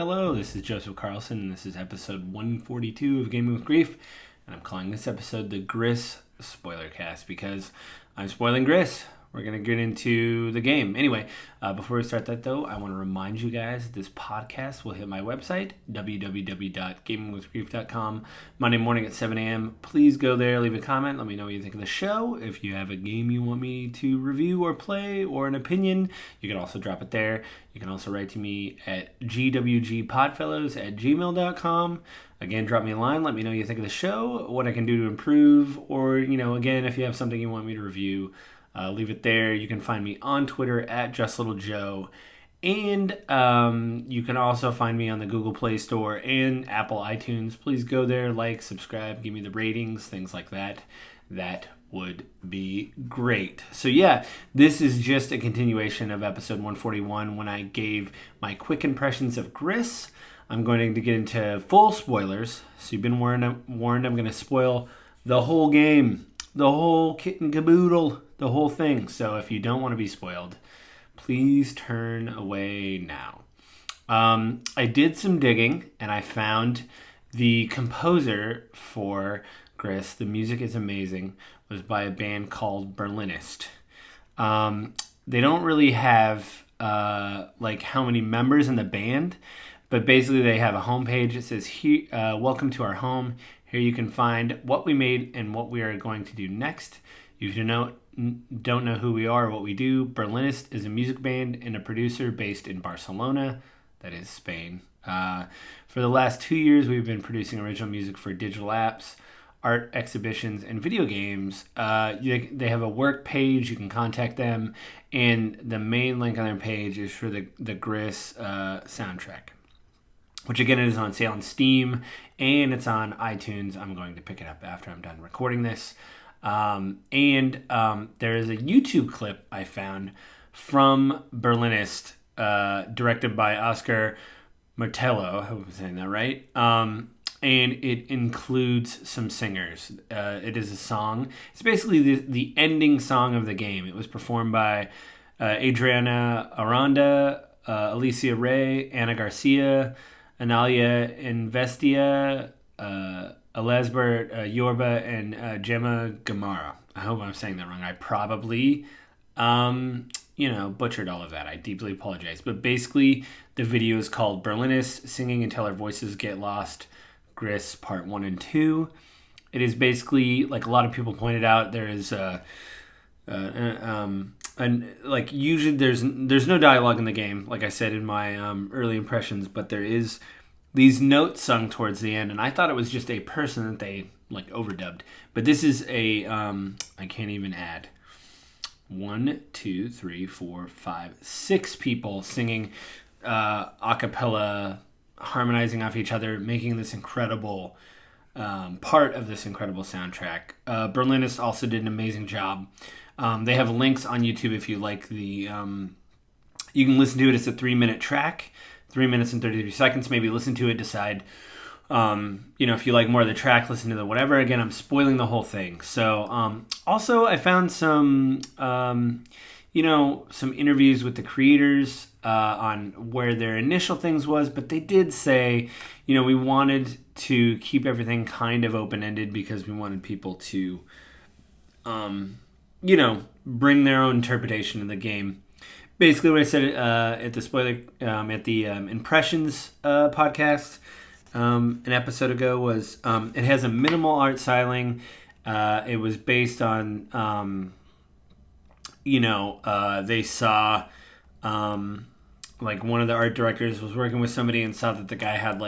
Hello, this is Joseph Carlson, and this is episode 142 of Gaming with Grief, and I'm calling this episode the Gris Spoilercast because I'm spoiling Gris. We're going to get into the game. Anyway, before we start that, though, I want to remind you guys that this podcast will hit my website, www.gamingwithgrief.com, Monday morning at 7 a.m. Please go there, leave a comment, let me know what you think of the show. If you have a game you want me to review or play or an opinion, you can also drop it there. You can also write to me at gwgpodfellows@gmail.com. Again, drop me a line, let me know what you think of the show, what I can do to improve, or, again, if you have something you want me to review, leave it there. You can find me on Twitter at JustLittleJoe. And you can also find me on the Google Play Store and Apple iTunes. Please go there, like, subscribe, give me the ratings, things like that. That would be great. So yeah, this is just a continuation of episode 141 when I gave my quick impressions of Gris. I'm going to get into full spoilers. So you've been warned. I'm going to spoil the whole game. The whole kit and caboodle, the whole thing. So if you don't want to be spoiled, please turn away now. I did some digging and I found the composer for Gris. The music is amazing. It was by a band called Berlinist. They don't really have how many members in the band, but basically they have a homepage. It says, "Welcome to our home. Here you can find what we made and what we are going to do next. If you don't know who we are or what we do, Berlinist is a music band and a producer based in Barcelona, that is Spain. For the last 2 years, we've been producing original music for digital apps, art exhibitions, and video games. They have a work page. You can contact them, and the main link on their page is for the Gris soundtrack, which again is on sale on Steam and it's on iTunes. I'm going to pick it up after I'm done recording this. There is a YouTube clip I found from Berlinist, directed by Oscar Martello. I hope I'm saying that right. And it includes some singers. It is a song. It's basically the ending song of the game. It was performed by Adriana Aranda, Alicia Ray, Ana Garcia, Analia Investia, Elizabeth Yorba, and Gemma Gamara. I hope I'm saying that wrong. I probably, butchered all of that. I deeply apologize. But basically, the video is called Berlinist Singing Until Our Voices Get Lost, Gris Part 1 and 2. It is basically, like a lot of people pointed out, there is usually there's no dialogue in the game, like I said in my early impressions, but there is these notes sung towards the end, and I thought it was just a person that they overdubbed, but this is a I can't even add 1, 2, 3, 4, 5, 6 people singing a cappella, harmonizing off each other, making this incredible part of this incredible soundtrack. Berlinist also did an amazing job. They have links on YouTube if you like the... you can listen to it. It's a 3-minute track, 3 minutes and 33 seconds. Maybe listen to it, decide, if you like more of the track, listen to the whatever. Again, I'm spoiling the whole thing. So also I found some, some interviews with the creators on where their initial things was, but they did say, we wanted to keep everything kind of open-ended because we wanted people to... bring their own interpretation of the game. Basically, what I said at the Impressions podcast an episode ago was it has a minimal art styling. It was based on, they saw one of the art directors was working with somebody and saw that the guy had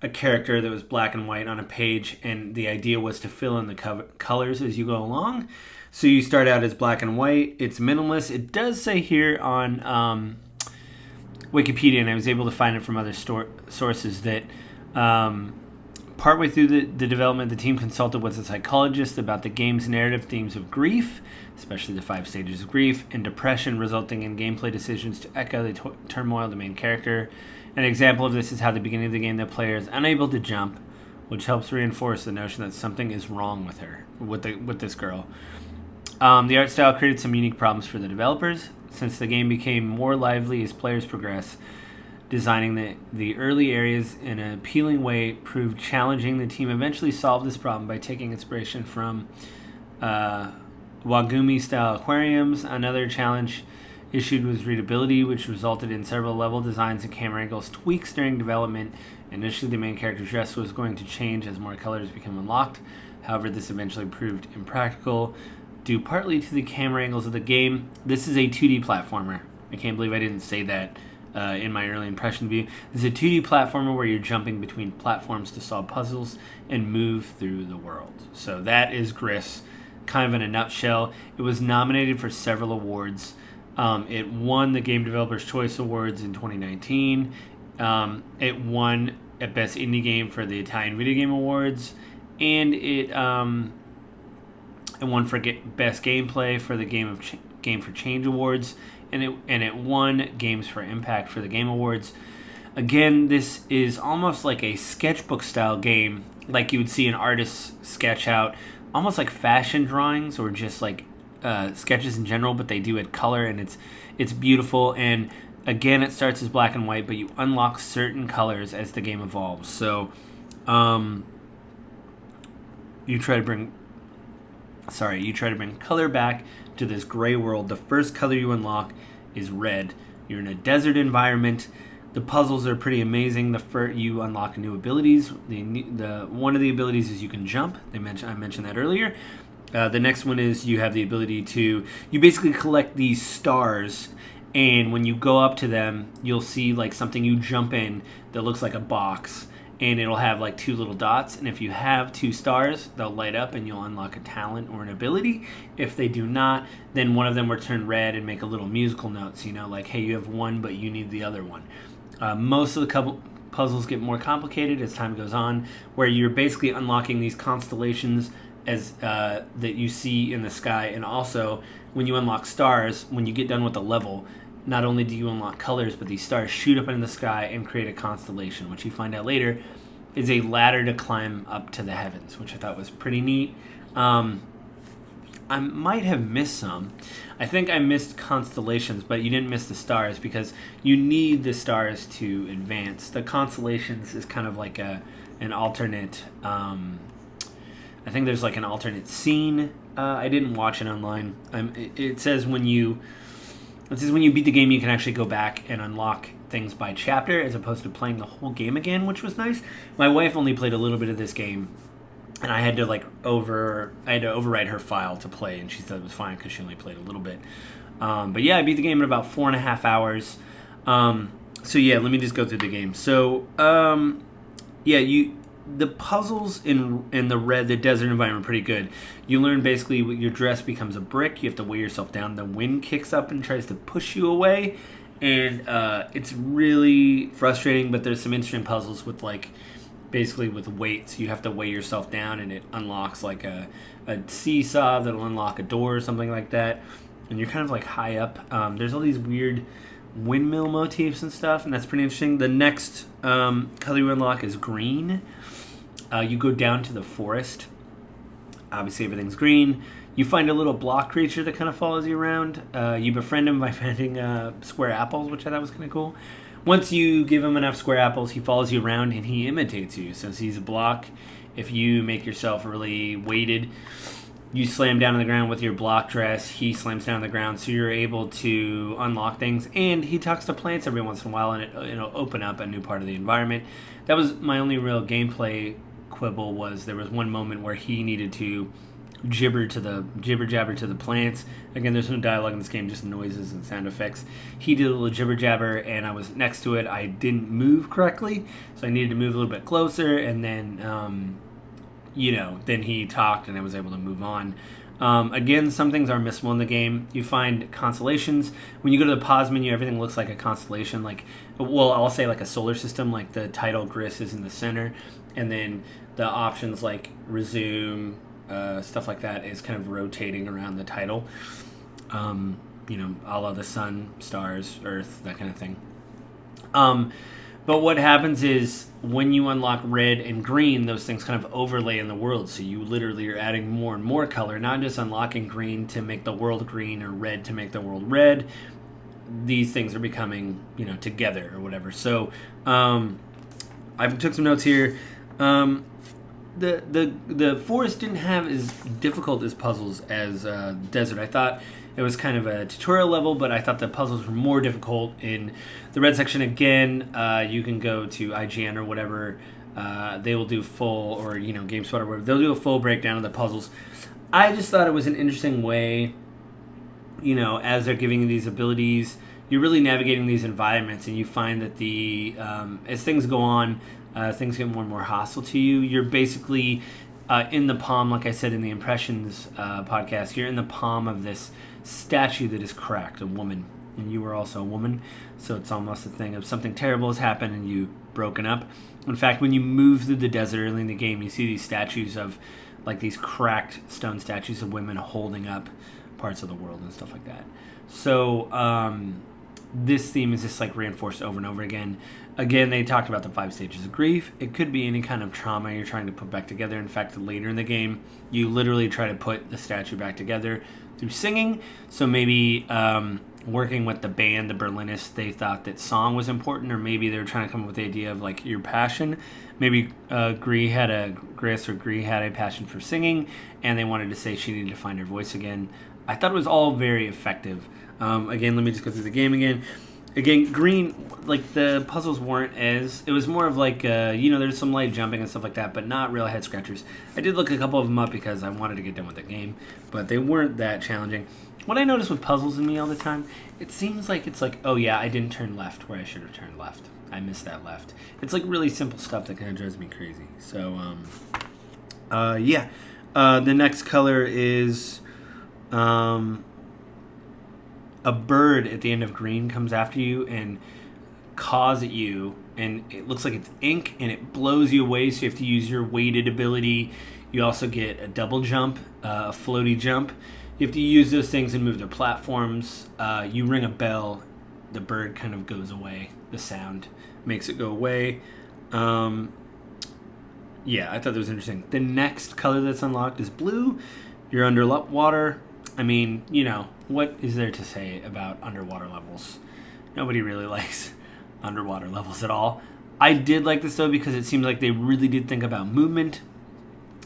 a character that was black and white on a page, and the idea was to fill in the colors as you go along. So you start out as black and white. It's minimalist. It does say here on Wikipedia, and I was able to find it from other sources, that partway through the development, the team consulted with a psychologist about the game's narrative themes of grief, especially the 5 stages of grief, and depression, resulting in gameplay decisions to echo the turmoil of the main character. An example of this is how at the beginning of the game the player is unable to jump, which helps reinforce the notion that something is wrong with her, with this girl. The art style created some unique problems for the developers. Since the game became more lively as players progress, Designing the early areas in an appealing way proved challenging. The team eventually solved this problem by taking inspiration from Wagumi-style aquariums. Another challenge issued was readability, which resulted in several level designs and camera angles tweaks during development. Initially, the main character's dress was going to change as more colors became unlocked. However, this eventually proved impractical, due partly to the camera angles of the game. This is a 2D platformer. I can't believe I didn't say that in my early impression view. This is a 2D platformer where you're jumping between platforms to solve puzzles and move through the world. So that is Gris, kind of in a nutshell. It was nominated for several awards. It won the Game Developers Choice Awards in 2019. It won at Best Indie Game for the Italian Video Game Awards, and it won for Best Gameplay for the Game for Change Awards, and it won Games for Impact for the Game Awards. Again, this is almost like a sketchbook style game, like you would see an artist sketch out, almost like fashion drawings or just like sketches in general, but they do add color, and it's beautiful. And again, it starts as black and white, but you unlock certain colors as the game evolves. So you try to bring color back to this gray world. The first color you unlock is red. You're in a desert environment. The puzzles are pretty amazing. You unlock new abilities. One of the abilities is you can jump. I mentioned that earlier. The next one is you have the ability to, you basically collect these stars, and when you go up to them, you'll see like something you jump in that looks like a box, and it'll have like two little dots, and if you have 2 stars, they'll light up and you'll unlock a talent or an ability. If they do not, then one of them will turn red and make a little musical notes, like, hey, you have one but you need the other one. Most of the puzzles get more complicated as time goes on, where you're basically unlocking these constellations as that you see in the sky. And also, when you unlock stars, when you get done with the level, not only do you unlock colors, but these stars shoot up into the sky and create a constellation, which you find out later is a ladder to climb up to the heavens, which I thought was pretty neat. I might have missed some. I think I missed constellations, but you didn't miss the stars because you need the stars to advance. The constellations is kind of like an alternate. I think there's like an alternate scene. I didn't watch it online. It says when you beat the game, you can actually go back and unlock things by chapter as opposed to playing the whole game again, which was nice. My wife only played a little bit of this game, and I had to overwrite her file to play, and she said it was fine because she only played a little bit. But yeah, I beat the game in about 4.5 hours. So yeah, let me just go through the game. So the puzzles in the desert environment are pretty good. You learn basically your dress becomes a brick. You have to weigh yourself down. The wind kicks up and tries to push you away, and it's really frustrating. But there's some interesting puzzles with basically with weights. You have to weigh yourself down, and it unlocks like a seesaw that'll unlock a door or something like that. And you're kind of like high up. There's all these weird windmill motifs and stuff, and that's pretty interesting. The next color you unlock is green. You go down to the forest. Obviously, everything's green. You find a little block creature that kind of follows you around. You befriend him by finding square apples, which I thought was kind of cool. Once you give him enough square apples, he follows you around and he imitates you. Since he's a block, if you make yourself really weighted, you slam down on the ground with your block dress. He slams down on the ground, so you're able to unlock things. And he talks to plants every once in a while, and it'll open up a new part of the environment. That was my only real gameplay quibble. Was there was one moment where he needed to jibber jabber to the plants. Again, there's no dialogue in this game, just noises and sound effects. He did a little jibber jabber, and I was next to it. I didn't move correctly, so I needed to move a little bit closer, and then then he talked and I was able to move on. Again, some things are missable in the game. You find constellations. When you go to the pause menu, everything looks like a constellation. I'll say like a solar system, like the title Gris is in the center. And then the options like resume, stuff like that is kind of rotating around the title. A la the sun, stars, earth, that kind of thing. But what happens is when you unlock red and green, those things kind of overlay in the world. So you literally are adding more and more color, not just unlocking green to make the world green or red to make the world red. these things are becoming, together or whatever. So I took some notes here. The forest didn't have as difficult as puzzles as desert. I thought it was kind of a tutorial level, but I thought the puzzles were more difficult. In the red section, again, you can go to IGN or whatever. They will do full, or GameSpot or whatever. They'll do a full breakdown of the puzzles. I just thought it was an interesting way, as they're giving you these abilities, you're really navigating these environments, and you find that as things go on, things get more and more hostile to you. You're basically in the palm, like I said in the Impressions podcast, you're in the palm of this statue that is cracked, a woman. And you were also a woman, so it's almost a thing of something terrible has happened and you've broken up. In fact, when you move through the desert early in the game, you see these statues of, like these cracked stone statues of women holding up parts of the world and stuff like that. So this theme is just like reinforced over and over again. Again, they talked about the 5 stages of grief. It could be any kind of trauma you're trying to put back together. In fact, later in the game, you literally try to put the statue back together through singing. So maybe working with the band, the Berlinists, they thought that song was important, or maybe they were trying to come up with the idea of like your passion. Maybe Gris had a passion for singing, and they wanted to say she needed to find her voice again. I thought it was all very effective. Again, let me just go through the game again. Again, green, like the puzzles weren't as, it was more of like, there's some light jumping and stuff like that, but not real head scratchers. I did look a couple of them up because I wanted to get done with the game, but they weren't that challenging. What I notice with puzzles in me all the time, it seems like it's like, oh yeah, I didn't turn left where I should have turned left. I missed that left. It's like really simple stuff that kind of drives me crazy. So, the next color is, a bird at the end of green comes after you and caws at you, and it looks like it's ink, and it blows you away, so you have to use your weighted ability. You also get a double jump, a floaty jump. You have to use those things and move their platforms. You ring a bell, the bird kind of goes away. The sound makes it go away. I thought that was interesting. The next color that's unlocked is blue. You're underwater. I mean, what is there to say about underwater levels? Nobody really likes underwater levels at all. I did like this, though, because it seems like they really did think about movement.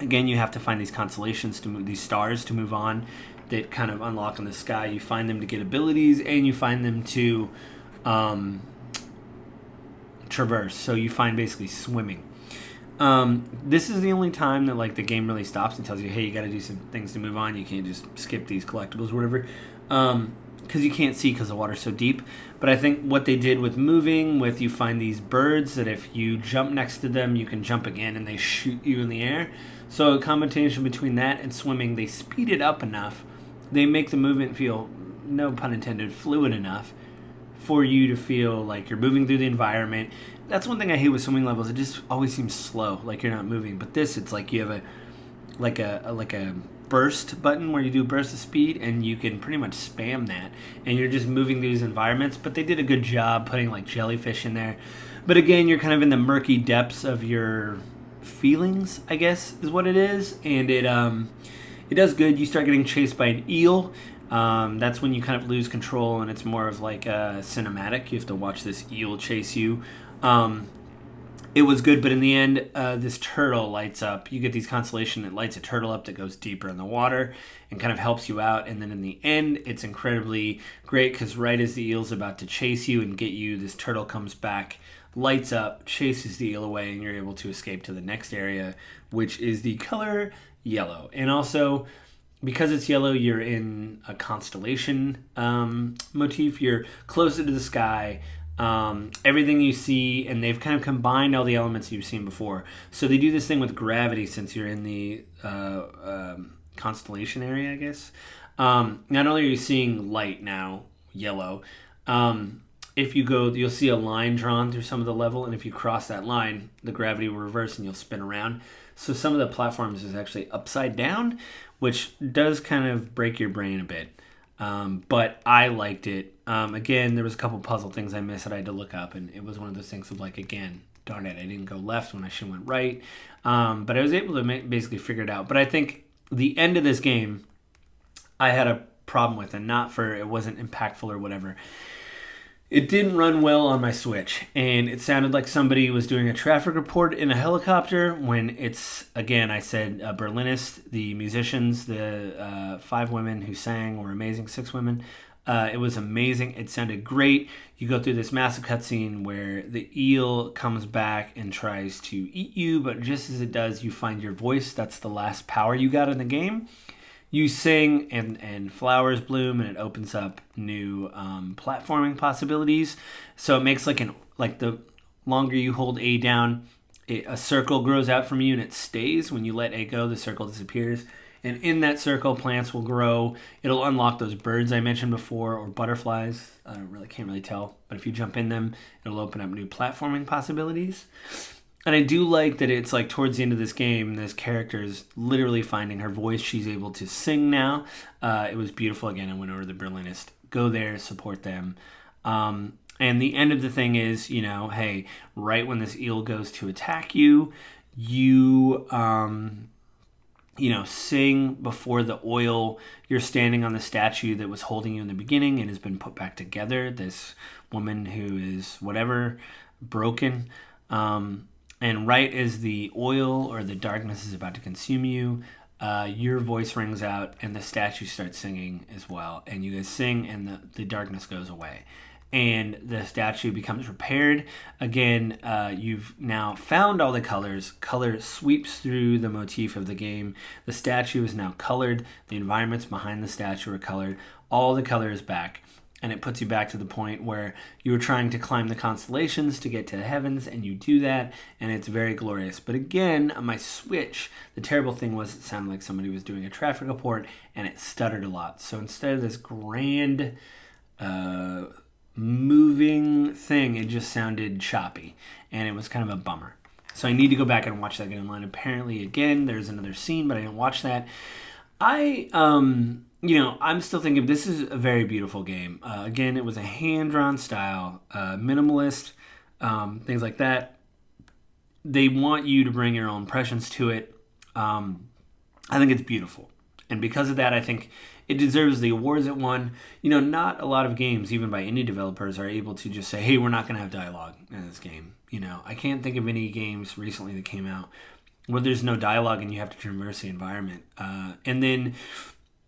Again, you have to find these constellations to move, these stars to move on that kind of unlock in the sky. You find them to get abilities, and you find them to traverse. So you find basically swimming. This is the only time that like the game really stops and tells you, hey, you got to do some things to move on. You can't just skip these collectibles or whatever, because you can't see because the water's so deep. But I think what they did with moving, with you find these birds that if you jump next to them, you can jump again and they shoot you in the air. So a combination between that and swimming, they speed it up enough. They make the movement feel, no pun intended, fluid enough for you to feel like you're moving through the environment. That's one thing I hate with swimming levels. It just always seems slow, like you're not moving. But this, it's like you have a burst button where you do burst of speed, and you can pretty much spam that, and you're just moving these environments. But they did a good job putting like jellyfish in there. But again, you're kind of in the murky depths of your feelings, I guess, is what it is, and it does good. You start getting chased by an eel. That's when you kind of lose control, and it's more of like a cinematic. You have to watch this eel chase you. It was good, but in the end, this turtle lights up. You get these constellation that lights a turtle up that goes deeper in the water and kind of helps you out. And then in the end, it's incredibly great because right as the eel's about to chase you and get you, this turtle comes back, lights up, chases the eel away, and you're able to escape to the next area, which is the color yellow. And also, because it's yellow, you're in a constellation motif. You're closer to the sky. Everything you see, and they've kind of combined all the elements you've seen before. So they do this thing with gravity since you're in the constellation area, I guess. Not only are you seeing light now, yellow, if you go, you'll see a line drawn through some of the level, and if you cross that line, the gravity will reverse and you'll spin around. So some of the platforms is actually upside down, which does kind of break your brain a bit. But I liked it. Again, there was a couple puzzle things I missed that I had to look up, and it was one of those things of like, again, darn it, I didn't go left when I should have went right. But I was able to basically figure it out. But I think the end of this game, I had a problem with, and not for it wasn't impactful or whatever. It didn't run well on my Switch, and it sounded like somebody was doing a traffic report in a helicopter when it's, again, I said Berlinist, the musicians, the 5 women who sang were amazing, 6 women. It was amazing. It sounded great. You go through this massive cutscene where the eel comes back and tries to eat you, but just as it does, you find your voice. That's the last power you got in the game. You sing and flowers bloom, and it opens up new platforming possibilities. So it makes like the longer you hold A down, a circle grows out from you and it stays. When you let A go, the circle disappears. And in that circle, plants will grow. It'll unlock those birds I mentioned before, or butterflies. I can't really tell. But if you jump in them, it'll open up new platforming possibilities. And I do like that it's like towards the end of this game, this character is literally finding her voice. She's able to sing now. It was beautiful. Again, I went over to the Berlinist. Go there, support them. And the end of the thing is, hey, right when this eel goes to attack you, you sing before the oil. You're standing on the statue that was holding you in the beginning and has been put back together. This woman who is whatever, broken. And right as the oil or the darkness is about to consume you, your voice rings out and the statue starts singing as well. And you guys sing and the darkness goes away. And the statue becomes repaired. Again, you've now found all the colors. Color sweeps through the motif of the game. The statue is now colored. The environments behind the statue are colored. All the color is back. And it puts you back to the point where you were trying to climb the constellations to get to the heavens, and you do that, and it's very glorious. But again, on my Switch, the terrible thing was it sounded like somebody was doing a traffic report, and it stuttered a lot. So instead of this grand, moving thing, it just sounded choppy, and it was kind of a bummer. So I need to go back and watch that again online. Apparently, again, there's another scene, but I didn't watch that. I'm still thinking this is a very beautiful game. Again, it was a hand-drawn style, minimalist, things like that. They want you to bring your own impressions to it. I think it's beautiful. And because of that, I think it deserves the awards it won. Not a lot of games, even by indie developers, are able to just say, hey, we're not going to have dialogue in this game. I can't think of any games recently that came out where there's no dialogue and you have to traverse the environment. And then,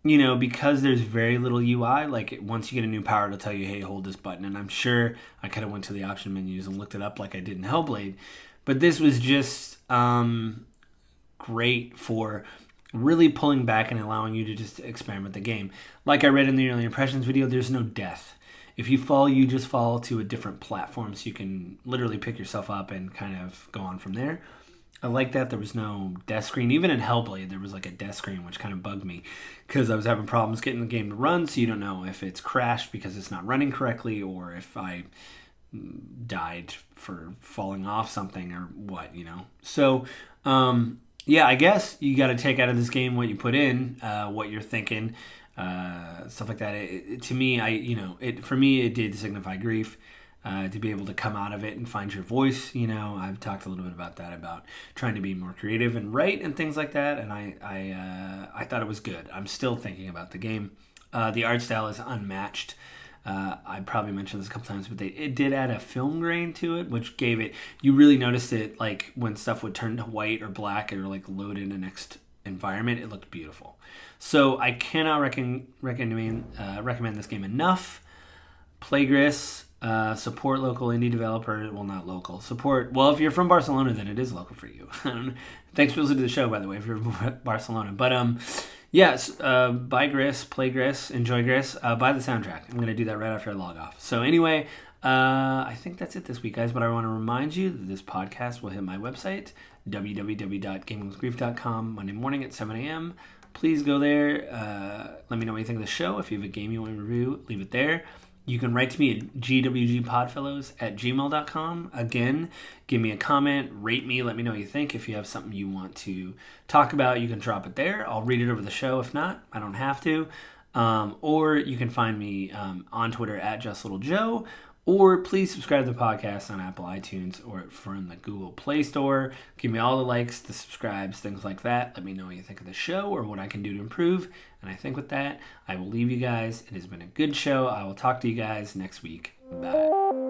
because there's very little UI, like once you get a new power, it'll tell you, hey, hold this button. And I'm sure I could have went to the option menus and looked it up like I did in Hellblade. But this was just great for really pulling back and allowing you to just experiment the game. Like I read in the early impressions video, there's no death. If you fall, you just fall to a different platform, so you can literally pick yourself up and kind of go on from there. I like that there was no death screen. Even in Hellblade, there was like a death screen, which kind of bugged me because I was having problems getting the game to run, so you don't know if it's crashed because it's not running correctly or if I died for falling off something or what, So, I guess you got to take out of this game what you put in, what you're thinking, stuff like that. To me, it did signify grief. To be able to come out of it and find your voice. I've talked a little bit about that, about trying to be more creative and write and things like that, and I thought it was good. I'm still thinking about the game. The art style is unmatched. I probably mentioned this a couple times, but it did add a film grain to it, which gave it, you really noticed it, like when stuff would turn to white or black or like load in the next environment, it looked beautiful. So I cannot recommend this game enough. Play Gris. Support local indie developer. Well, not local. Support. Well, if you're from Barcelona, then it is local for you. Thanks for listening to the show, by the way, if you're from Barcelona. But yes, buy Gris, play Gris, enjoy Gris, buy the soundtrack. I'm going to do that right after I log off. So anyway, I think that's it this week, guys. But I want to remind you that this podcast will hit my website, www.gamingwithgrief.com, Monday morning at 7 a.m. Please go there. Let me know what you think of the show. If you have a game you want to review, leave it there. You can write to me at gwgpodfellows@gmail.com. Again, give me a comment, rate me, let me know what you think. If you have something you want to talk about, you can drop it there. I'll read it over the show. If not, I don't have to. Or you can find me on Twitter at JustLittleJoe, Or please subscribe to the podcast on Apple iTunes or from the Google Play Store. Give me all the likes, the subscribes, things like that. Let me know what you think of the show or what I can do to improve. And I think with that, I will leave you guys. It has been a good show. I will talk to you guys next week. Bye.